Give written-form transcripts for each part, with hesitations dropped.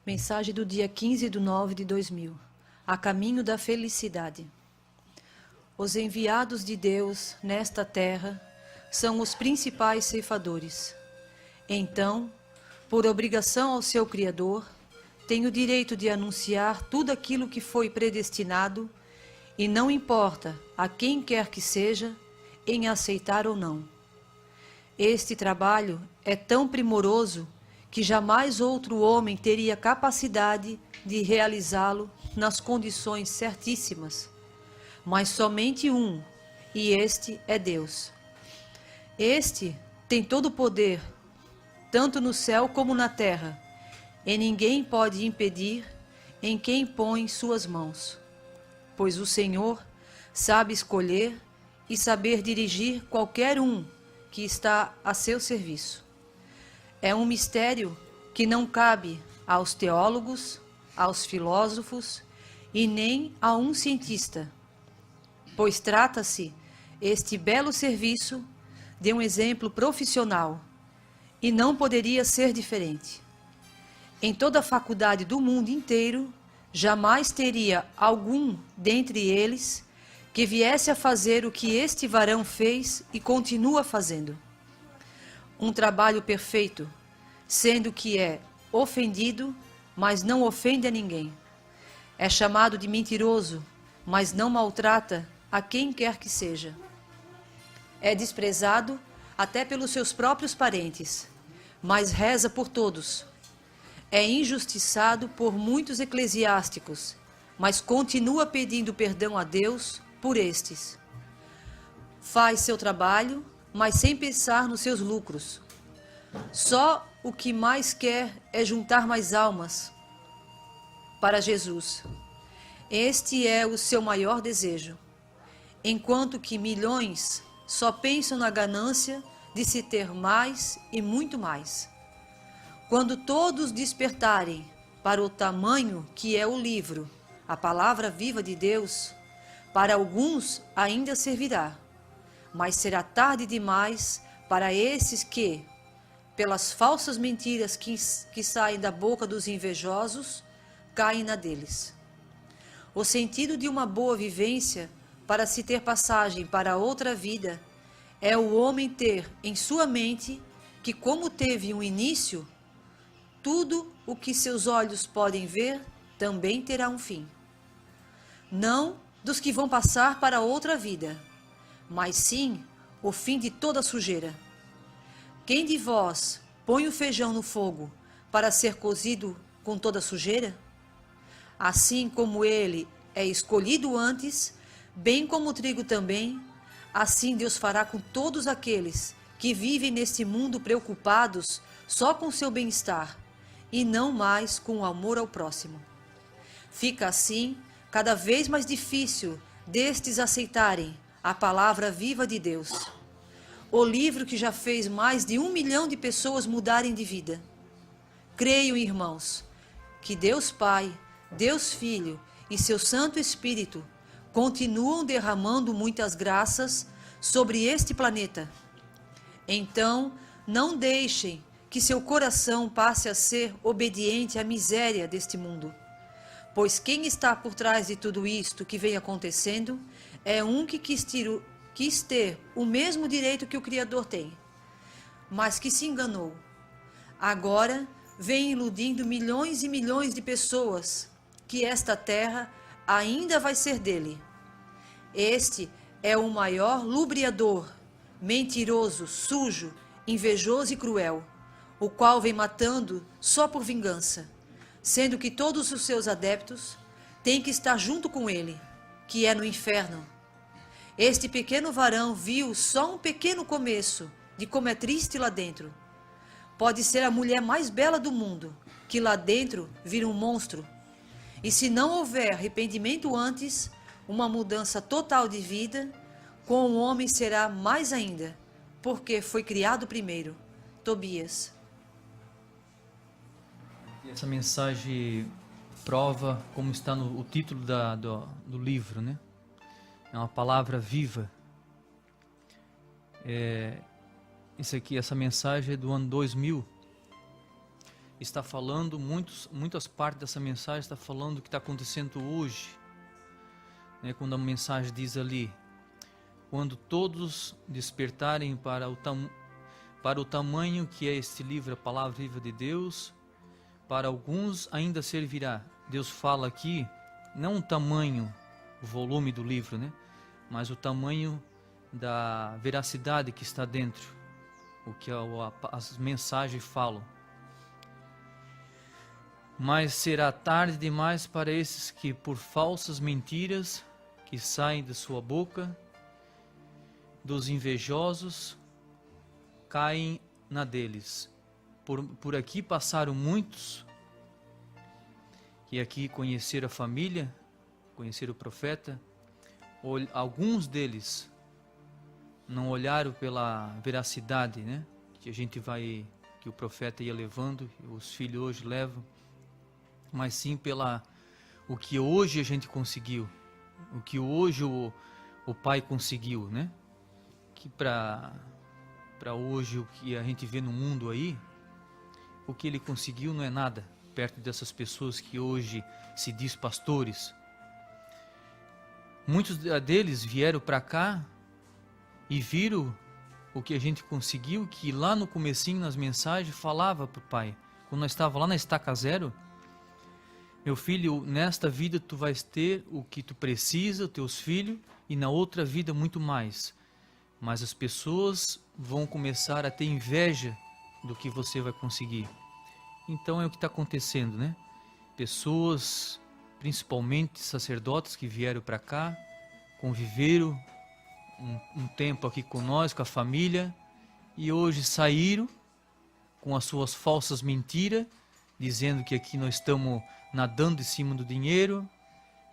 Mensagem do dia 15/9/2000. A caminho da felicidade. Os enviados de Deus nesta terra são os principais ceifadores. Então, por obrigação ao seu Criador, tem o direito de anunciar tudo aquilo que foi predestinado, e não importa a quem quer que seja, em aceitar ou não. Este trabalho é tão primoroso que jamais outro homem teria capacidade de realizá-lo nas condições certíssimas, mas somente um, e este é Deus. Este tem todo o poder, tanto no céu como na terra, e ninguém pode impedir em quem põe suas mãos, pois o Senhor sabe escolher e saber dirigir qualquer um que está a seu serviço. É um mistério que não cabe aos teólogos, aos filósofos e nem a um cientista, pois trata-se este belo serviço de um exemplo profissional e não poderia ser diferente. Em toda a faculdade do mundo inteiro, jamais teria algum dentre eles que viesse a fazer o que este varão fez e continua fazendo. Um trabalho perfeito, sendo que é ofendido, mas não ofende a ninguém. É chamado de mentiroso, mas não maltrata a quem quer que seja. É desprezado até pelos seus próprios parentes, mas reza por todos. É injustiçado por muitos eclesiásticos, mas continua pedindo perdão a Deus por estes. Faz seu trabalho, mas sem pensar nos seus lucros. Só o que mais quer é juntar mais almas para Jesus. Este é o seu maior desejo, enquanto que milhões só pensam na ganância de se ter mais e muito mais. Quando todos despertarem para o tamanho que é o livro, a palavra viva de Deus, para alguns ainda servirá, mas será tarde demais para esses que, pelas falsas mentiras que saem da boca dos invejosos, caem na deles. O sentido de uma boa vivência, para se ter passagem para outra vida, é o homem ter em sua mente que, como teve um início, tudo o que seus olhos podem ver também terá um fim. Não dos que vão passar para outra vida, mas sim o fim de toda sujeira. Quem de vós põe o feijão no fogo para ser cozido com toda sujeira? Assim como ele é escolhido antes, bem como o trigo também, assim Deus fará com todos aqueles que vivem neste mundo preocupados só com seu bem-estar e não mais com o amor ao próximo. Fica assim cada vez mais difícil destes aceitarem a palavra viva de Deus, o livro que já fez mais de 1 milhão de pessoas mudarem de vida. Creio, irmãos, que Deus Pai, Deus Filho e seu Santo Espírito continuam derramando muitas graças sobre este planeta. Então, não deixem que seu coração passe a ser obediente à miséria deste mundo, pois quem está por trás de tudo isto que vem acontecendo é um que quis ter o mesmo direito que o Criador tem, mas que se enganou. Agora vem iludindo milhões e milhões de pessoas que esta terra ainda vai ser dele. Este é o maior lubriador, mentiroso, sujo, invejoso e cruel, o qual vem matando só por vingança, sendo que todos os seus adeptos têm que estar junto com ele, que é no inferno. Este pequeno varão viu só um pequeno começo de como é triste lá dentro. Pode ser a mulher mais bela do mundo, que lá dentro vira um monstro. E se não houver arrependimento antes, uma mudança total de vida, com o homem será mais ainda, porque foi criado primeiro. Tobias. Essa mensagem prova, como está no o título do livro, né? É uma palavra viva. Essa mensagem é do ano 2000. está falando, muitas partes dessa mensagem está falando do que está acontecendo hoje. Quando a mensagem diz ali, quando todos despertarem para o tamanho que é este livro, a palavra viva de Deus, para alguns ainda servirá. Deus fala aqui, não o tamanho, o volume do livro, mas o tamanho da veracidade que está dentro, o que as mensagens falam. Mas será tarde demais para esses que, por falsas mentiras que saem de sua boca, dos invejosos, caem na deles. Por aqui passaram muitos, que aqui conheceram a família, conheceram o profeta. Alguns deles não olharam pela veracidade, que o profeta ia levando, os filhos hoje levam, mas sim o que hoje a gente conseguiu, o que hoje o pai conseguiu, que para hoje o que a gente vê no mundo aí, o que ele conseguiu não é nada perto dessas pessoas que hoje se diz pastores. Muitos deles vieram para cá e viram o que a gente conseguiu, que lá no comecinho nas mensagens falava para o pai, quando nós estávamos lá na estaca zero: meu filho, nesta vida tu vais ter o que tu precisa, os teus filhos, e na outra vida muito mais. Mas as pessoas vão começar a ter inveja do que você vai conseguir. Então é o que está acontecendo, Pessoas, principalmente sacerdotes que vieram para cá, conviveram um tempo aqui com nós, com a família, e hoje saíram com as suas falsas mentiras, dizendo que aqui nós estamos nadando em cima do dinheiro,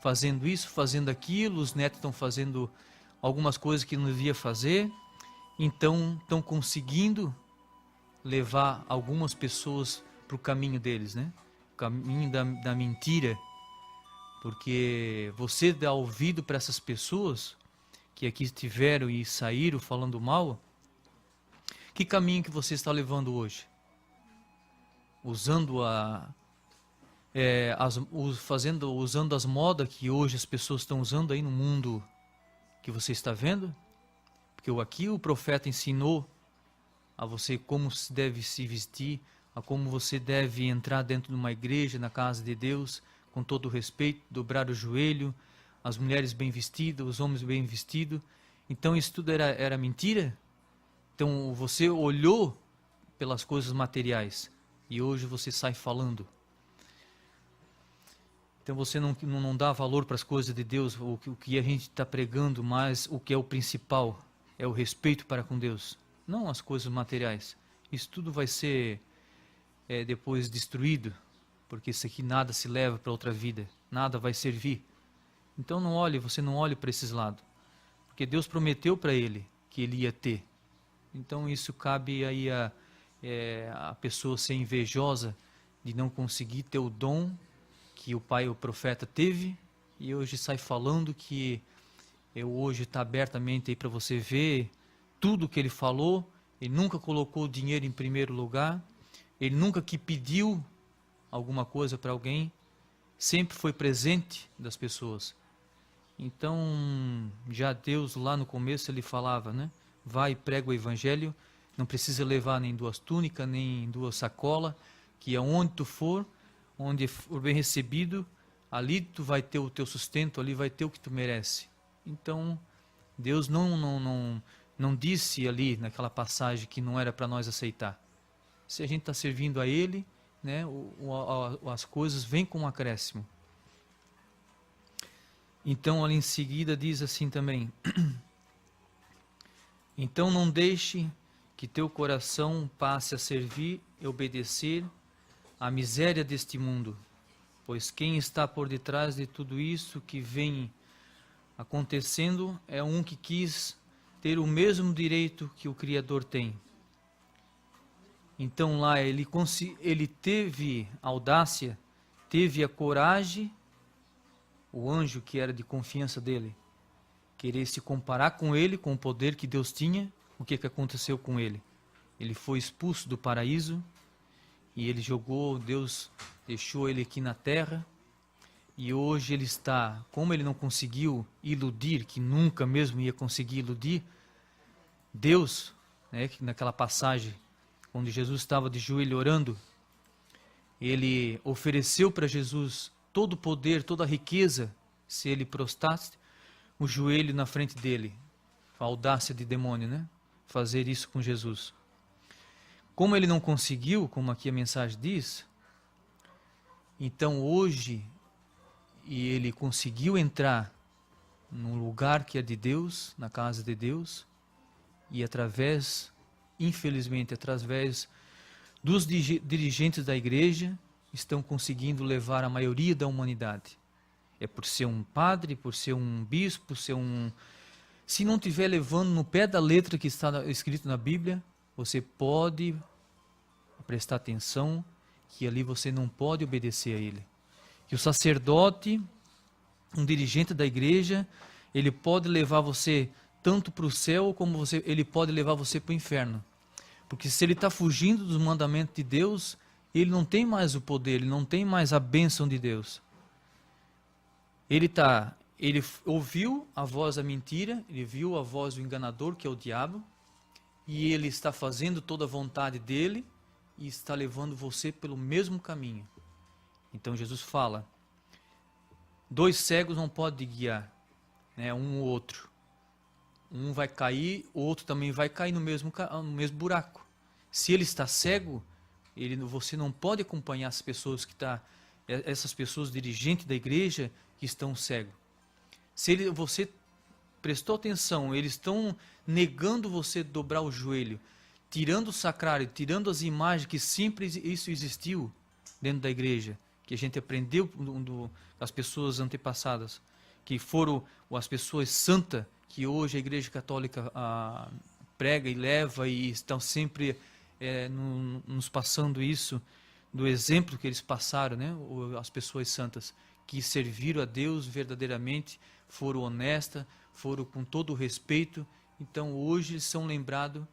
fazendo isso, fazendo aquilo, os netos estão fazendo algumas coisas que não devia fazer, então estão conseguindo levar algumas pessoas para o caminho deles, o caminho da mentira, porque você dá ouvido para essas pessoas que aqui estiveram e saíram falando mal. Que caminho que você está levando hoje? Usando usando as modas que hoje as pessoas estão usando aí no mundo que você está vendo? Porque aqui o profeta ensinou a você como se deve se vestir, a como você deve entrar dentro de uma igreja, na casa de Deus, com todo o respeito, dobrar o joelho, as mulheres bem vestidas, os homens bem vestidos. Então isso tudo era mentira? Então você olhou pelas coisas materiais e hoje você sai falando. Então você não dá valor para as coisas de Deus, o que a gente está pregando, mas o que é o principal é o respeito para com Deus, não as coisas materiais. Isso tudo vai ser depois destruído, porque isso aqui nada se leva para outra vida, nada vai servir. Então você não olhe para esses lados, porque Deus prometeu para ele que ele ia ter. Então isso cabe aí a pessoa ser invejosa de não conseguir ter o dom que o pai, o profeta, teve, e hoje sai falando que hoje está abertamente aí para você ver tudo que ele falou. Ele nunca colocou o dinheiro em primeiro lugar, ele nunca que pediu alguma coisa para alguém, sempre foi presente das pessoas. Então, já Deus lá no começo ele falava, vai e prega o evangelho, não precisa levar nem 2 túnicas, nem 2 sacolas, que aonde tu for, onde for bem recebido, ali tu vai ter o teu sustento, ali vai ter o que tu merece. Então, Deus não disse ali naquela passagem que não era para nós aceitar. Se a gente está servindo a Ele, as coisas vêm com um acréscimo. Então, ali em seguida diz assim também: então não deixe que teu coração passe a servir e obedecer à miséria deste mundo, pois quem está por detrás de tudo isso que vem acontecendo é um que quis ter o mesmo direito que o Criador tem. Então lá ele teve a audácia, teve a coragem, o anjo que era de confiança dele, querer se comparar com ele, com o poder que Deus tinha. O que aconteceu com ele? Ele foi expulso do paraíso e ele jogou, Deus deixou ele aqui na terra, e hoje ele está, como ele não conseguiu iludir, que nunca mesmo ia conseguir iludir, Deus, né, que naquela passagem, onde Jesus estava de joelho orando, ele ofereceu para Jesus todo o poder, toda a riqueza, se ele prostrasse o joelho na frente dele. A audácia de demônio, né? Fazer isso com Jesus. Como ele não conseguiu, como aqui a mensagem diz, então hoje, e ele conseguiu entrar num lugar que é de Deus, na casa de Deus, e através, infelizmente, através dos dirigentes da igreja, estão conseguindo levar a maioria da humanidade. É por ser um padre, por ser um bispo, por ser um... Se não estiver levando no pé da letra que está escrito na Bíblia, você pode prestar atenção que ali você não pode obedecer a ele. Que o sacerdote, um dirigente da igreja, ele pode levar você tanto para o céu como ele pode levar você para o inferno. Porque se ele está fugindo dos mandamentos de Deus, ele não tem mais o poder, ele não tem mais a bênção de Deus. Ele ouviu a voz da mentira, ele viu a voz do enganador, que é o diabo, e ele está fazendo toda a vontade dele e está levando você pelo mesmo caminho. Então Jesus fala, 2 cegos não podem guiar, né, um ou outro. Um vai cair, o outro também vai cair no mesmo buraco. Se ele está cego, você não pode acompanhar essas pessoas dirigentes da igreja que estão cegos. Você prestou atenção, eles estão negando você dobrar o joelho, tirando o sacrário, tirando as imagens que sempre isso existiu dentro da igreja, que a gente aprendeu das pessoas antepassadas, que foram as pessoas santas, que hoje a Igreja Católica prega e leva e estão sempre nos passando isso, do exemplo que eles passaram, né? As pessoas santas que serviram a Deus verdadeiramente, foram honestas, foram com todo o respeito, então hoje eles são lembrados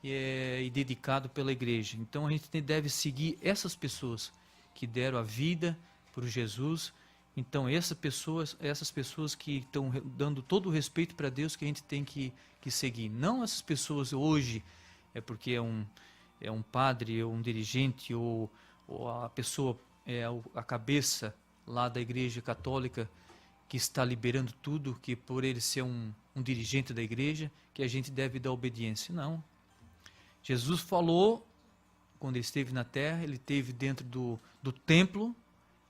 e dedicados pela igreja. Então a gente deve seguir essas pessoas que deram a vida por Jesus. Então essas pessoas que estão dando todo o respeito para Deus, que a gente tem que seguir. Não essas pessoas hoje, porque é um padre, ou um dirigente, ou a pessoa, a cabeça lá da Igreja Católica, que está liberando tudo, que por ele ser um dirigente da igreja, que a gente deve dar obediência. Não. Jesus falou, quando ele esteve na terra, ele esteve dentro do templo,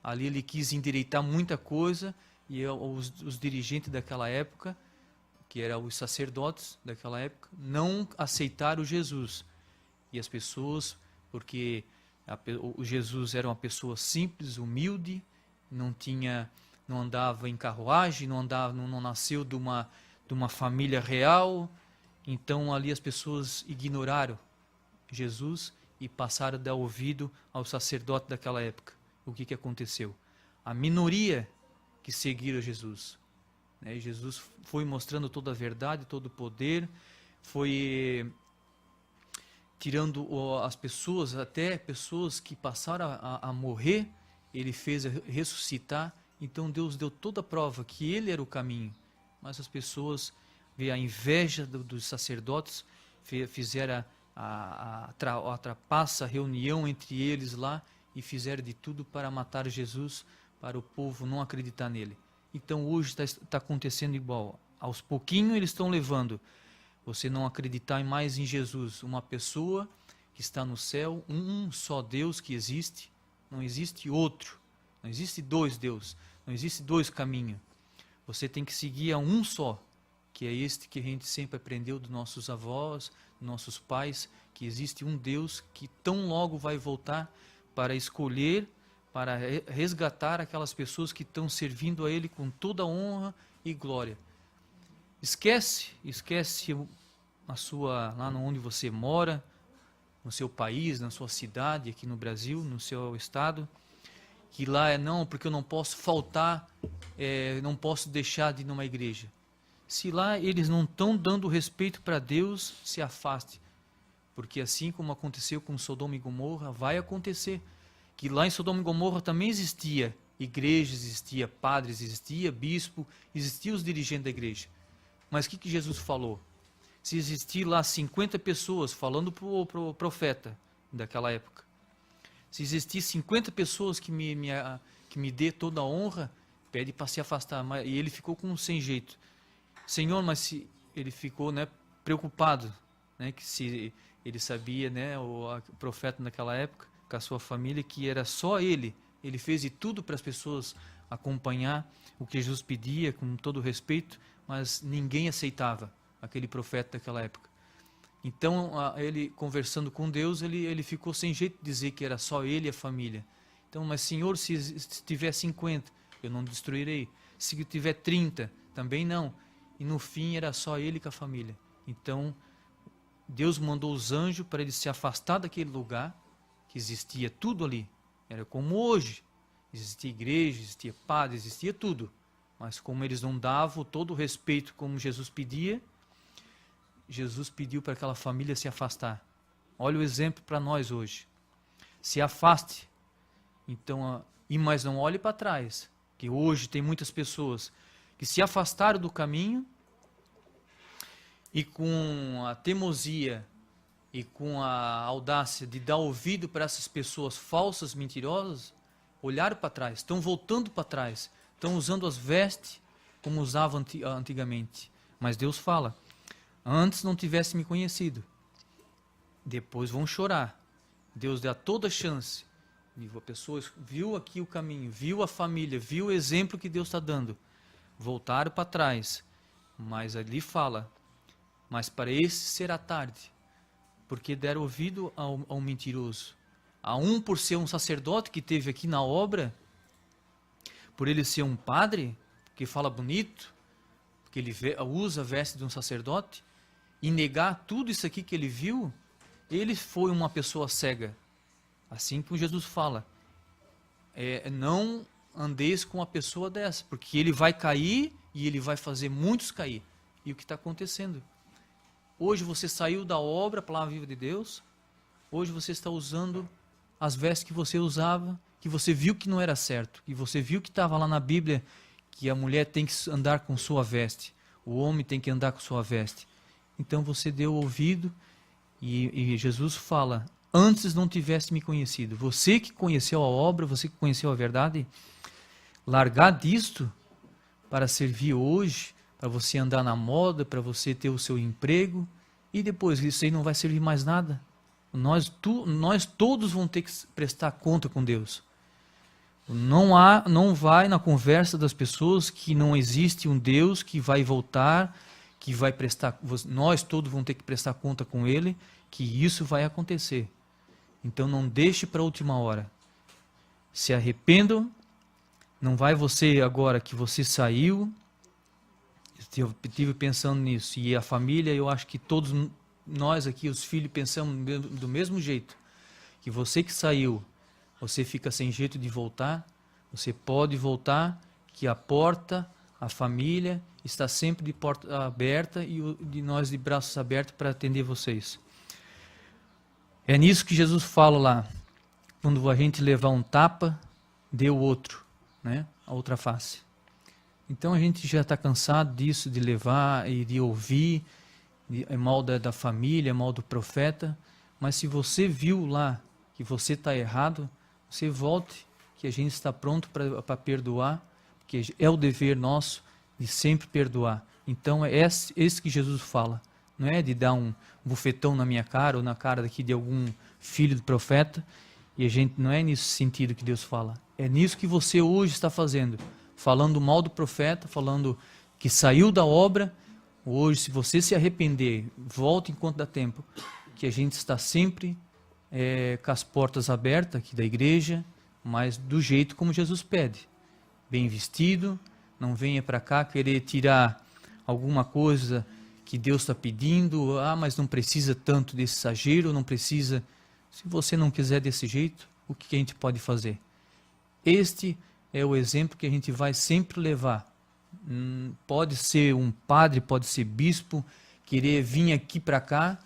ali ele quis endireitar muita coisa, e os dirigentes daquela época, que eram os sacerdotes daquela época, não aceitaram Jesus. E as pessoas, porque o Jesus era uma pessoa simples, humilde, não andava em carruagem, não nasceu de uma família real. Então ali as pessoas ignoraram Jesus e passaram a dar ouvido ao sacerdote daquela época. O que aconteceu? A minoria que seguiram Jesus, né? Jesus foi mostrando toda a verdade, todo o poder, foi tirando as pessoas, até pessoas que passaram a morrer, ele fez ressuscitar. Então Deus deu toda a prova que ele era o caminho. Mas as pessoas, a inveja dos sacerdotes, fizeram a trapaça reunião entre eles lá, e fizeram de tudo para matar Jesus, para o povo não acreditar nele. Então hoje está acontecendo igual. Aos pouquinhos eles estão levando você não acreditar mais em Jesus, uma pessoa que está no céu, um só Deus que existe, não existe outro, não existe 2 deuses, não existe 2 caminhos. Você tem que seguir a um só, que é este que a gente sempre aprendeu dos nossos avós, dos nossos pais, que existe um Deus que tão logo vai voltar para escolher, para resgatar aquelas pessoas que estão servindo a Ele com toda honra e glória. Esquece lá onde você mora, no seu país, na sua cidade, aqui no Brasil, no seu estado, que lá não, porque eu não posso faltar, não posso deixar de ir numa igreja. Se lá eles não estão dando respeito para Deus, se afaste. Porque assim como aconteceu com Sodoma e Gomorra, vai acontecer. Que lá em Sodoma e Gomorra também existia igrejas, existia padres, existia bispo, existiam os dirigentes da igreja. Mas o que Jesus falou? Se existir lá 50 pessoas falando para o profeta daquela época, se existir 50 pessoas que me dê toda a honra, pede para se afastar. E ele ficou sem jeito. Senhor, mas se ele ficou, né, preocupado, né, que se ele sabia, né, o profeta naquela época, com a sua família, que era só ele fez de tudo para as pessoas acompanhar o que Jesus pedia, com todo respeito, mas ninguém aceitava aquele profeta daquela época. Então, ele conversando com Deus, ele ficou sem jeito de dizer que era só ele e a família. Então, mas Senhor, se tiver 50, eu não destruirei. Se tiver 30, também não. E no fim era só ele com a família. Então, Deus mandou os anjos para ele se afastar daquele lugar, que existia tudo ali. Era como hoje. Existia igreja, existia padre, existia tudo. Mas como eles não davam todo o respeito como Jesus pedia, Jesus pediu para aquela família se afastar. Olha o exemplo para nós hoje. Se afaste. Então, mas não olhe para trás. Que hoje tem muitas pessoas que se afastaram do caminho e com a teimosia e com a audácia de dar ouvido para essas pessoas falsas, mentirosas, olharam para trás, estão voltando para trás, estão usando as vestes como usavam antigamente. Mas Deus fala, antes não tivesse me conhecido, depois vão chorar. Deus dá toda a chance. A pessoa viu aqui o caminho, viu a família, viu o exemplo que Deus está dando. Voltaram para trás, mas ali fala, mas para esse será tarde, porque deram ouvido ao mentiroso. A um por ser um sacerdote que teve aqui na obra, por ele ser um padre, que fala bonito, porque ele usa a veste de um sacerdote, e negar tudo isso aqui que ele viu, ele foi uma pessoa cega. Assim que Jesus fala, não andeis com uma pessoa dessa, porque ele vai cair e ele vai fazer muitos cair. E o que está acontecendo? Hoje você saiu da obra, a palavra viva de Deus, hoje você está usando as vestes que você usava, que você viu que não era certo, que você viu que estava lá na Bíblia, que a mulher tem que andar com sua veste, o homem tem que andar com sua veste. Então você deu ouvido e Jesus fala, antes não tivesse me conhecido. Você que conheceu a obra, você que conheceu a verdade, largar disto para servir hoje, para você andar na moda, para você ter o seu emprego, e depois isso aí não vai servir mais nada. Nós todos vamos ter que prestar conta com Deus. Não vai na conversa das pessoas que não existe um Deus que vai voltar, que vai prestar, nós todos vamos ter que prestar conta com Ele, que isso vai acontecer. Então não deixe para a última hora. Se arrependam, não vai você agora que você saiu. Eu estive pensando nisso, e a família, eu acho que todos nós aqui, os filhos, pensamos do mesmo jeito, que você que saiu, você fica sem jeito de voltar, você pode voltar, que a porta, a família, está sempre de porta aberta e de nós de braços abertos para atender vocês. É nisso que Jesus fala lá, quando a gente levar um tapa, dê o outro, né? A outra face. Então a gente já está cansado disso, de levar e de ouvir, mal da família, mal do profeta, mas se você viu lá que você está errado, você volte, que a gente está pronto para perdoar, porque é o dever nosso de sempre perdoar. Então é esse que Jesus fala, não é de dar um bufetão na minha cara ou na cara daqui de algum filho do profeta, e a gente não é nesse sentido que Deus fala, é nisso que você hoje está fazendo, falando mal do profeta, falando que saiu da obra. Hoje, se você se arrepender, volte enquanto dá tempo, que a gente está sempre com as portas abertas aqui da igreja, mas do jeito como Jesus pede, bem vestido, não venha para cá querer tirar alguma coisa que Deus está pedindo, mas não precisa tanto desse exagero, não precisa. Se você não quiser desse jeito, o que a gente pode fazer? Este é o exemplo que a gente vai sempre levar. Pode ser um padre, pode ser bispo, querer vir aqui para cá,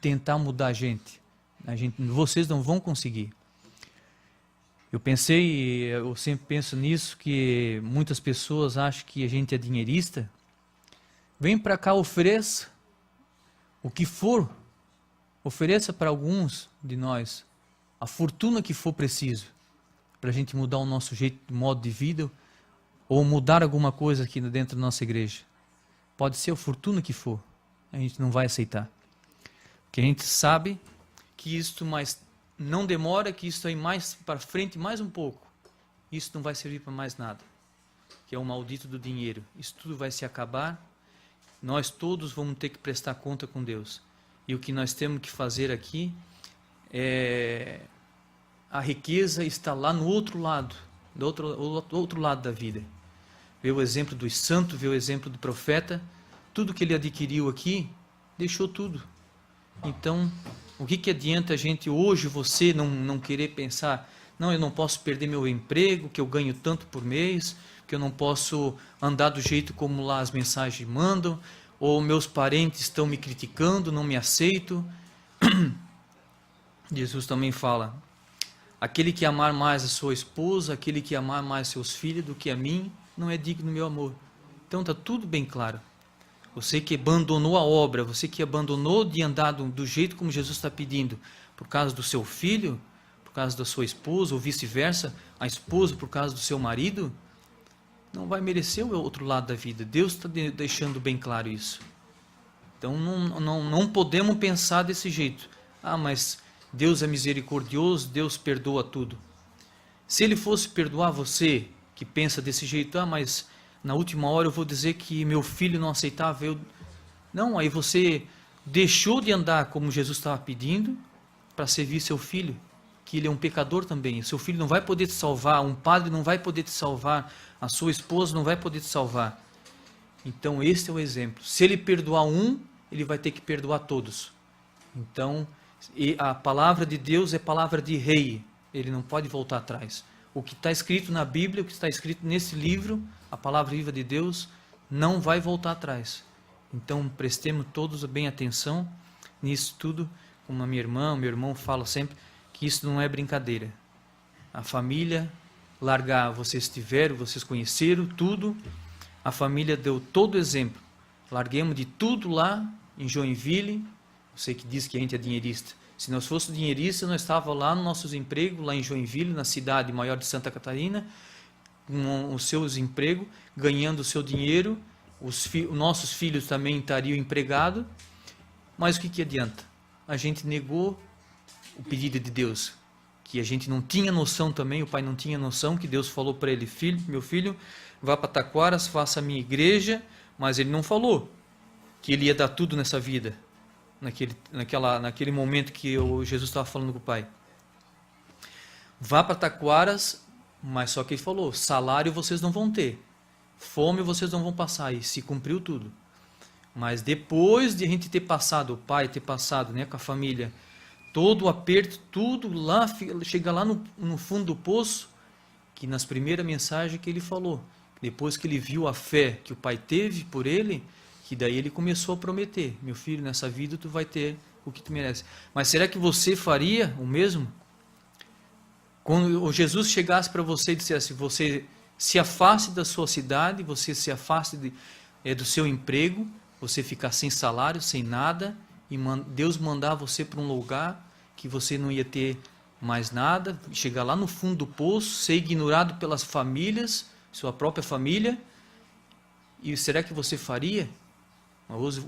tentar mudar a gente. Vocês não vão conseguir. Eu sempre penso nisso, que muitas pessoas acham que a gente é dinheirista. Vem para cá, ofereça o que for, ofereça para alguns de nós a fortuna que for preciso, para a gente mudar o nosso modo de vida, ou mudar alguma coisa aqui dentro da nossa igreja. Pode ser a fortuna que for, a gente não vai aceitar. Porque a gente sabe que isto não demora, que isso aí mais para frente, mais um pouco, isso não vai servir para mais nada, que é o maldito do dinheiro. Isso tudo vai se acabar, nós todos vamos ter que prestar conta com Deus. E o que nós temos que fazer aqui a riqueza está lá no outro lado, do outro lado da vida. Vê o exemplo dos santos, vê o exemplo do profeta, tudo que ele adquiriu aqui, deixou tudo. Então, o que adianta a gente hoje, você não querer pensar, não, eu não posso perder meu emprego, que eu ganho tanto por mês, que eu não posso andar do jeito como lá as mensagens mandam, ou meus parentes estão me criticando, não me aceitam. Jesus também fala, aquele que amar mais a sua esposa, aquele que amar mais seus filhos do que a mim, não é digno do meu amor. Então está tudo bem claro. Você que abandonou a obra, você que abandonou de andar do jeito como Jesus está pedindo, por causa do seu filho, por causa da sua esposa, ou vice-versa, a esposa por causa do seu marido, não vai merecer o outro lado da vida. Deus está deixando bem claro isso. Então não podemos pensar desse jeito. Ah, mas Deus é misericordioso, Deus perdoa tudo. Se Ele fosse perdoar você, que pensa desse jeito, ah, mas na última hora eu vou dizer que meu filho não aceitava. Não, aí você deixou de andar como Jesus estava pedindo para servir seu filho, que ele é um pecador também. Seu filho não vai poder te salvar, um padre não vai poder te salvar, a sua esposa não vai poder te salvar. Então esse é o exemplo. Se ele perdoar um, ele vai ter que perdoar todos. Então, a palavra de Deus é palavra de rei, ele não pode voltar atrás. O que está escrito na Bíblia, o que está escrito nesse livro, a palavra viva de Deus, não vai voltar atrás. Então prestemos todos bem atenção nisso tudo, como a minha irmã, o meu irmão fala sempre, que isso não é brincadeira. A família, largar, vocês tiveram, vocês conheceram tudo, a família deu todo o exemplo. Larguemos de tudo lá em Joinville. Você que diz que a gente é dinheirista. Se nós fôssemos dinheiristas, nós estávamos lá nos nossos empregos, lá em Joinville, na cidade maior de Santa Catarina, com os seus empregos, ganhando o seu dinheiro, os nossos filhos também estariam empregados, mas o que adianta? A gente negou o pedido de Deus, que a gente não tinha noção também, o pai não tinha noção, que Deus falou para ele, filho, meu filho, vá para Taquaras, faça a minha igreja, mas ele não falou que ele ia dar tudo nessa vida, naquele momento que Jesus estava falando com o pai. Vá para Taquaras, mas só que ele falou, salário vocês não vão ter, fome vocês não vão passar, e se cumpriu tudo. Mas depois de a gente ter passado, o pai ter passado, né, com a família, todo o aperto, tudo lá, chega lá no fundo do poço, que nas primeiras mensagens que ele falou, depois que ele viu a fé que o pai teve por ele, que daí ele começou a prometer, meu filho, nessa vida tu vai ter o que tu merece. Mas será que você faria o mesmo? Quando Jesus chegasse para você e dissesse, você se afaste da sua cidade, você se afaste do seu emprego, você ficar sem salário, sem nada, e Deus mandar você para um lugar que você não ia ter mais nada, chegar lá no fundo do poço, ser ignorado pelas famílias, sua própria família, e será que você faria?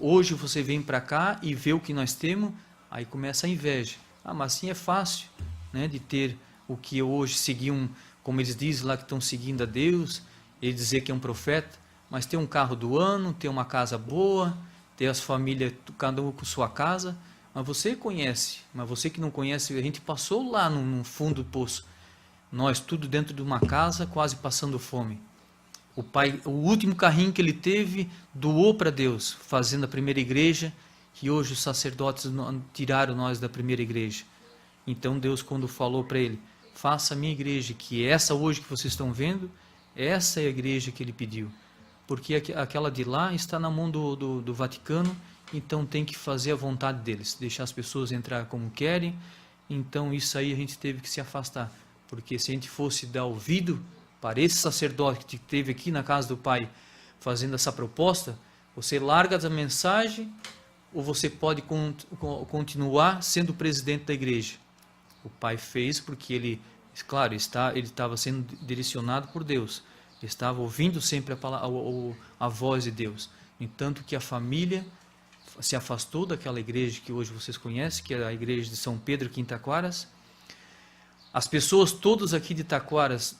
Hoje você vem para cá e vê o que nós temos, aí começa a inveja. Ah, mas assim é fácil, né, de ter o que hoje seguiam, como eles dizem lá que estão seguindo a Deus, ele dizer que é um profeta, mas ter um carro do ano, ter uma casa boa, ter as famílias, cada um com sua casa, mas você conhece, mas você que não conhece, a gente passou lá no fundo do poço, nós tudo dentro de uma casa, quase passando fome. O pai, o último carrinho que ele teve, doou para Deus, fazendo a primeira igreja, que hoje os sacerdotes tiraram nós da primeira igreja. Então Deus, quando falou para ele, faça a minha igreja, que essa hoje que vocês estão vendo, essa é a igreja que ele pediu. Porque aquela de lá está na mão do Vaticano, então tem que fazer a vontade deles, deixar as pessoas entrar como querem. Então isso aí a gente teve que se afastar, porque se a gente fosse dar ouvido para esse sacerdote que teve aqui na casa do pai fazendo essa proposta, você larga da mensagem ou você pode continuar sendo presidente da igreja. O pai fez porque ele, claro, ele estava sendo direcionado por Deus, estava ouvindo sempre a voz de Deus. Entanto que a família se afastou daquela igreja que hoje vocês conhecem, que é a igreja de São Pedro aqui em Taquaras. As pessoas todas aqui de Taquaras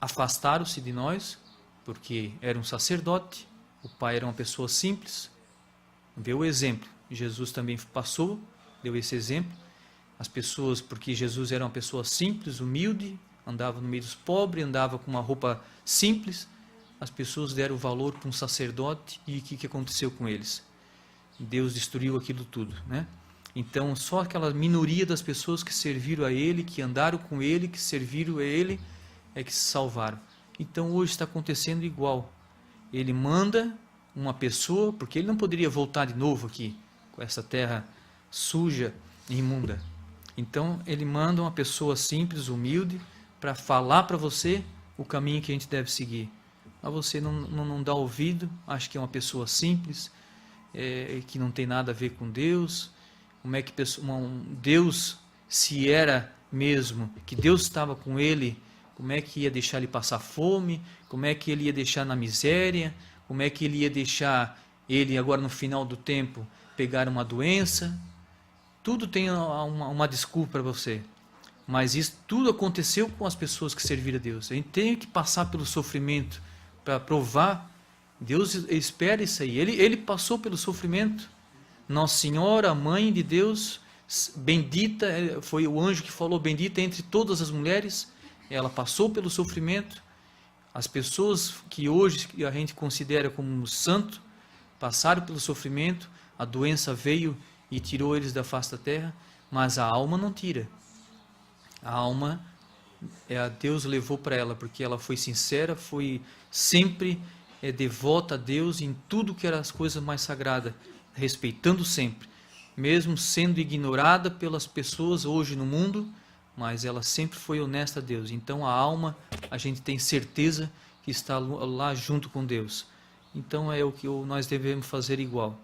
afastaram-se de nós, porque era um sacerdote, o pai era uma pessoa simples, deu o exemplo. Jesus também passou, deu esse exemplo. As pessoas, porque Jesus era uma pessoa simples, humilde, andava no meio dos pobres, andava com uma roupa simples, as pessoas deram valor para um sacerdote e o que aconteceu com eles? Deus destruiu aquilo tudo, né? Então, só aquela minoria das pessoas que serviram a Ele, que andaram com Ele, que serviram a Ele, é que se salvaram. Então, hoje está acontecendo igual. Ele manda uma pessoa, porque Ele não poderia voltar de novo aqui, com essa terra suja e imunda. Então, Ele manda uma pessoa simples, humilde, para falar para você o caminho que a gente deve seguir. Mas você não dá ouvido, acha que é uma pessoa simples, que não tem nada a ver com Deus. Como é que Deus, se era mesmo, que Deus estava com ele, como é que ia deixar ele passar fome? Como é que ele ia deixar na miséria? Como é que ele ia deixar ele agora no final do tempo pegar uma doença? Tudo tem uma desculpa para você. Mas isso tudo aconteceu com as pessoas que serviram a Deus. A gente tem que passar pelo sofrimento para provar. Deus espera isso aí. Ele passou pelo sofrimento. Nossa Senhora, a Mãe de Deus, bendita, foi o anjo que falou, bendita entre todas as mulheres. Ela passou pelo sofrimento. As pessoas que hoje a gente considera como santo, passaram pelo sofrimento. A doença veio e tirou eles da face da terra, mas a alma não tira. A alma, Deus levou para ela, porque ela foi sincera, foi sempre devota a Deus em tudo que era as coisas mais sagradas, respeitando sempre, mesmo sendo ignorada pelas pessoas hoje no mundo, mas ela sempre foi honesta a Deus. Então a alma, a gente tem certeza que está lá junto com Deus. Então é o que nós devemos fazer igual.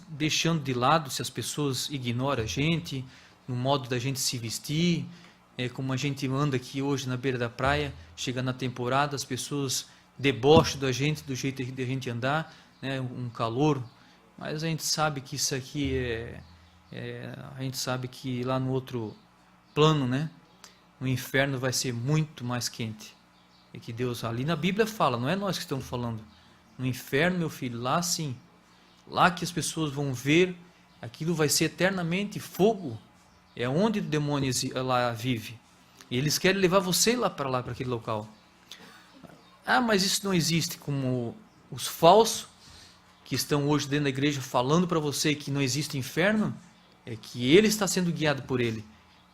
Deixando de lado se as pessoas ignoram a gente, no modo da gente se vestir, como a gente anda aqui hoje na beira da praia, chega na temporada, as pessoas debocham da gente, do jeito de a gente andar, né, um calor, mas a gente sabe que isso aqui a gente sabe que lá no outro plano, né, no inferno vai ser muito mais quente. E que Deus, ali na Bíblia fala, não é nós que estamos falando. No inferno, meu filho, lá sim, lá que as pessoas vão ver, aquilo vai ser eternamente fogo. É onde o demônio lá vive. E eles querem levar você lá, para aquele local. Ah, mas isso não existe, como os falsos que estão hoje dentro da igreja falando para você que não existe inferno, é que ele está sendo guiado por ele,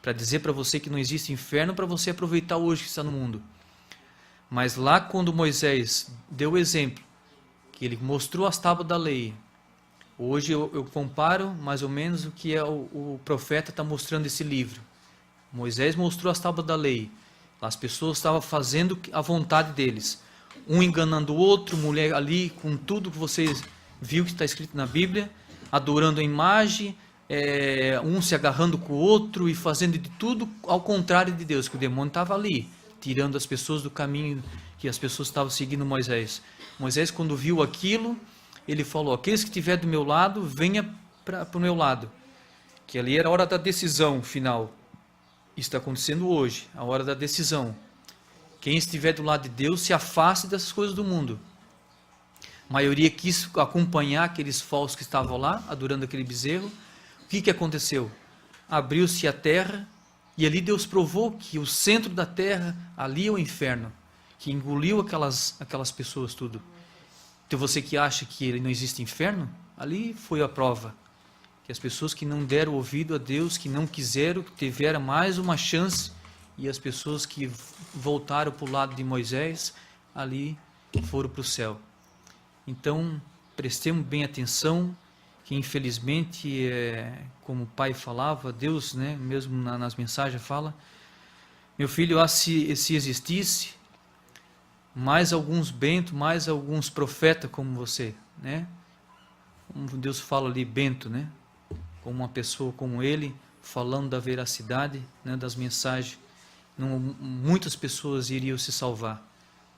para dizer para você que não existe inferno, para você aproveitar hoje que está no mundo. Mas lá quando Moisés deu o exemplo, que ele mostrou as tábuas da lei, hoje eu comparo mais ou menos o que o profeta está mostrando nesse livro. Moisés mostrou as tábuas da lei. As pessoas estavam fazendo a vontade deles. Um enganando o outro, mulher ali, com tudo que vocês viu que está escrito na Bíblia, adorando a imagem, um se agarrando com o outro e fazendo de tudo ao contrário de Deus, que o demônio estava ali, tirando as pessoas do caminho que as pessoas estavam seguindo Moisés. Moisés, quando viu aquilo, ele falou, aqueles que estiver do meu lado, venha para o meu lado. Que ali era a hora da decisão final. Isso está acontecendo hoje, a hora da decisão. Quem estiver do lado de Deus, se afaste dessas coisas do mundo. A maioria quis acompanhar aqueles falsos que estavam lá, adorando aquele bezerro. O que aconteceu? Abriu-se a terra, e ali Deus provou que o centro da terra, ali é o inferno, que engoliu aquelas pessoas tudo. Então você que acha que não existe inferno, ali foi a prova. Que as pessoas que não deram ouvido a Deus, que não quiseram, que tiveram mais uma chance, e as pessoas que voltaram para o lado de Moisés, ali foram para o céu. Então, prestemos bem atenção, que infelizmente, como o pai falava, Deus, né, mesmo nas mensagens fala, meu filho, se existisse mais alguns Bento, mais alguns profetas como você, né? Como Deus fala ali, Bento, né? Como uma pessoa como ele, falando da veracidade, né, das mensagens, muitas pessoas iriam se salvar.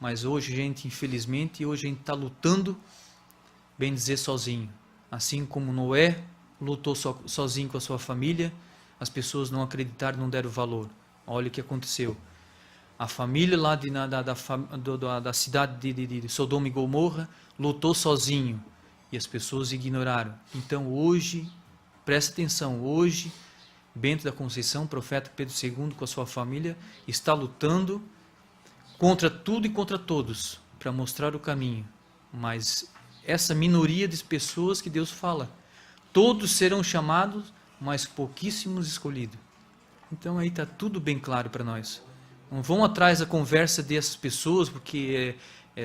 Mas hoje, gente, infelizmente, hoje a gente está lutando, bem dizer, sozinho. Assim como Noé lutou sozinho com a sua família, as pessoas não acreditaram, não deram valor. Olha o que aconteceu. A família lá da cidade de Sodoma e Gomorra lutou sozinho e as pessoas ignoraram. Então hoje, presta atenção, hoje, Bento da Conceição, profeta Pedro II, com a sua família, está lutando contra tudo e contra todos, para mostrar o caminho. Mas essa minoria de pessoas que Deus fala, todos serão chamados, mas pouquíssimos escolhidos. Então aí está tudo bem claro para nós. Não vão atrás da conversa dessas pessoas, porque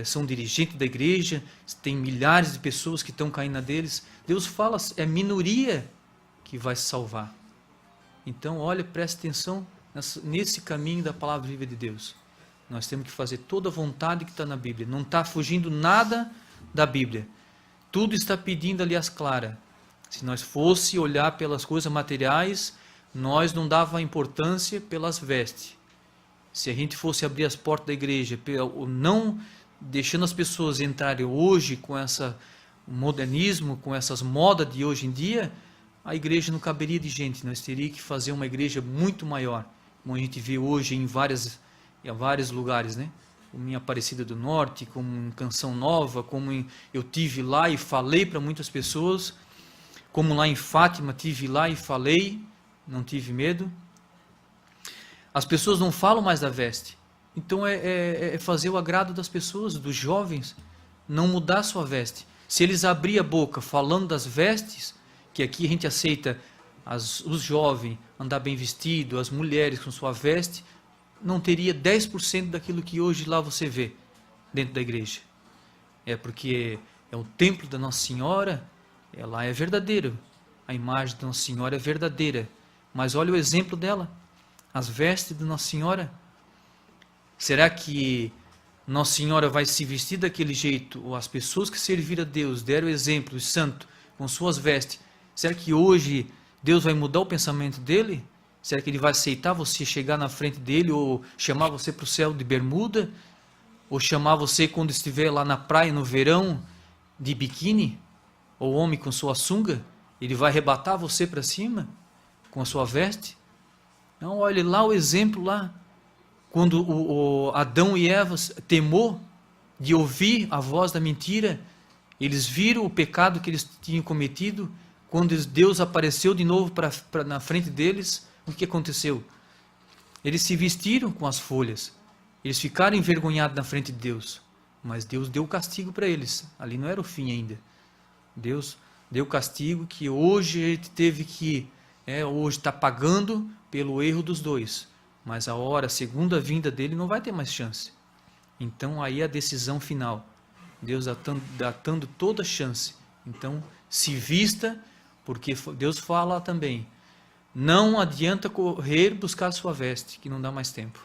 são dirigentes da igreja, tem milhares de pessoas que estão caindo deles. Deus fala, é a minoria que vai se salvar. Então, olha, preste atenção nesse caminho da palavra viva de Deus. Nós temos que fazer toda a vontade que está na Bíblia. Não está fugindo nada da Bíblia. Tudo está pedindo ali as claras. Se nós fosse olhar pelas coisas materiais, nós não dava importância pelas vestes. Se a gente fosse abrir as portas da igreja, não deixando as pessoas entrarem hoje com esse modernismo, com essas modas de hoje em dia, a igreja não caberia de gente. Nós teríamos que fazer uma igreja muito maior, como a gente vê hoje em vários lugares, né? Como em Aparecida do Norte, como em Canção Nova, eu tive lá e falei para muitas pessoas, como lá em Fátima, tive lá e falei, não tive medo. As pessoas não falam mais da veste. Então é fazer o agrado das pessoas, dos jovens, não mudar a sua veste. Se eles abrirem a boca falando das vestes, que aqui a gente aceita os jovens andar bem vestido, as mulheres com sua veste, não teria 10% daquilo que hoje lá você vê dentro da igreja. É porque é o templo da Nossa Senhora, ela é verdadeira. A imagem da Nossa Senhora é verdadeira. Mas olha o exemplo dela. As vestes de Nossa Senhora. Será que Nossa Senhora vai se vestir daquele jeito? Ou as pessoas que serviram a Deus, deram exemplo, os santos, com suas vestes, será que hoje Deus vai mudar o pensamento dele? Será que ele vai aceitar você chegar na frente dele, ou chamar você para o céu de bermuda? Ou chamar você quando estiver lá na praia no verão, de biquíni? Ou homem com sua sunga? Ele vai arrebatar você para cima, com a sua veste? Não, olhe lá o exemplo lá, quando o Adão e Eva temou de ouvir a voz da mentira, eles viram o pecado que eles tinham cometido, quando Deus apareceu de novo na frente deles, o que aconteceu? Eles se vestiram com as folhas, eles ficaram envergonhados na frente de Deus, mas Deus deu castigo para eles, ali não era o fim ainda. Deus deu castigo que hoje a gente teve que, hoje está pagando pelo erro dos dois, mas a segunda vinda dele não vai ter mais chance. Então aí a decisão final, Deus dando toda a chance. Então se vista, porque Deus fala também, não adianta correr buscar sua veste, que não dá mais tempo.